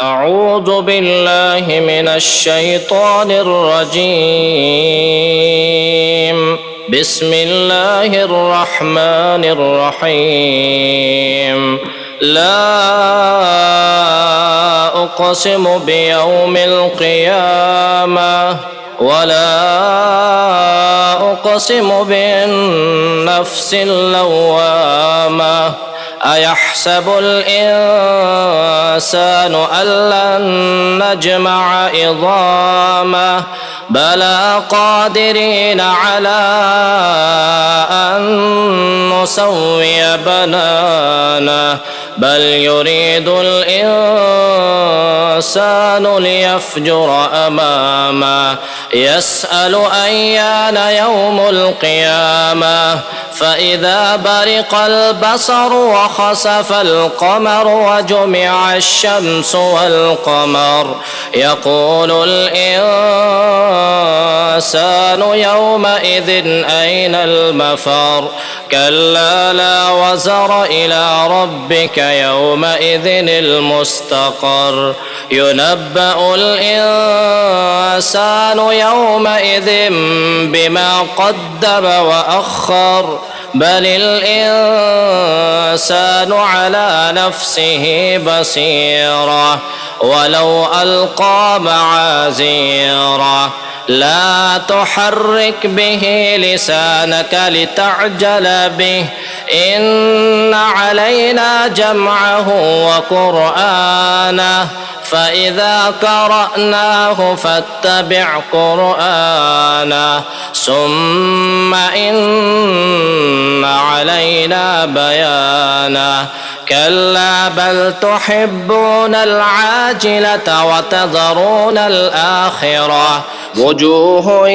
أعوذ بالله من الشيطان الرجيم. بسم الله الرحمن الرحيم. لا أقسم بيوم القيامة ولا أقسم بالنفس اللوامة. أيحسب الإنسان أن لن نجمع عظامه بلى قادرين على أن نسوي بنانه بل يريد الإنسان ليفجر أمامه يسأل أيان يوم القيامة فإذا برق البصر وخسف القمر وجمع الشمس والقمر يقول الإنسان يومئذ أين المفر كلا لا وزر إلى ربك يومئذ المستقر ينبأ الإنسان يومئذ بما قدم وأخر بل الإنسان على نفسه بصيرة ولو ألقى معاذيره لا تحرك به لسانك لتعجل به إن علينا جمعه وقرآنه فإذا قرأناه فاتبع قرآنه ثم إن علينا بيانه كلا بل تحبون العاجلة وتذرون الآخرة وجوه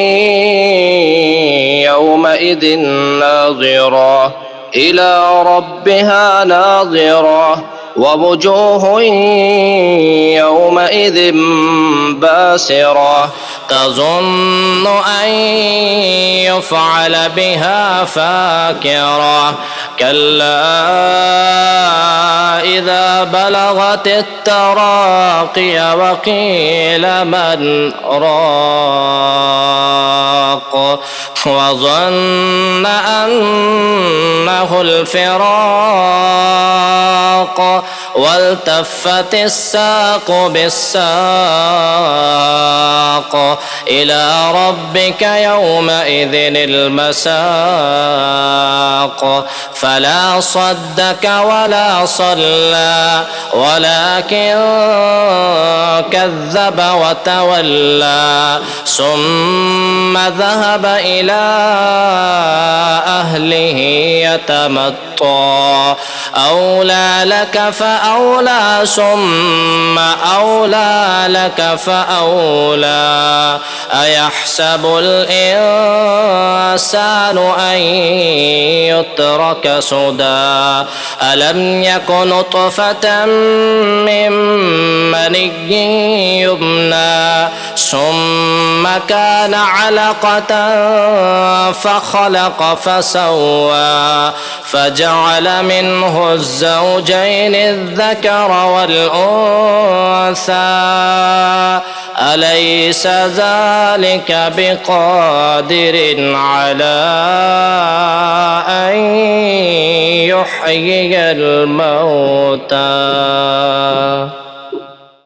يومئذ ناظرة إلى ربها ناظرة ووجوه يومئذ باسرة تظن أن يفعل بها فاكرة كلا إذا بلغت التراقي وقيل من راق وظن أنه الفراق والتفت الساق بالساق إلى ربك يومئذ المساق فلا صدق ولا صلى ولكن كذب وتولى ثم ذهب إلى أهله يتمطى أولى لك فأولى ثم أولى لك فأولى أيحسب الإنسان أن يترك سدى ألم يك نطفة من مني يمنى ثم كان علقة فخلق فسوى فجعل منه الزوجين الذكر والأنثى أليس ذلك بقادر على أن يحيي الموتى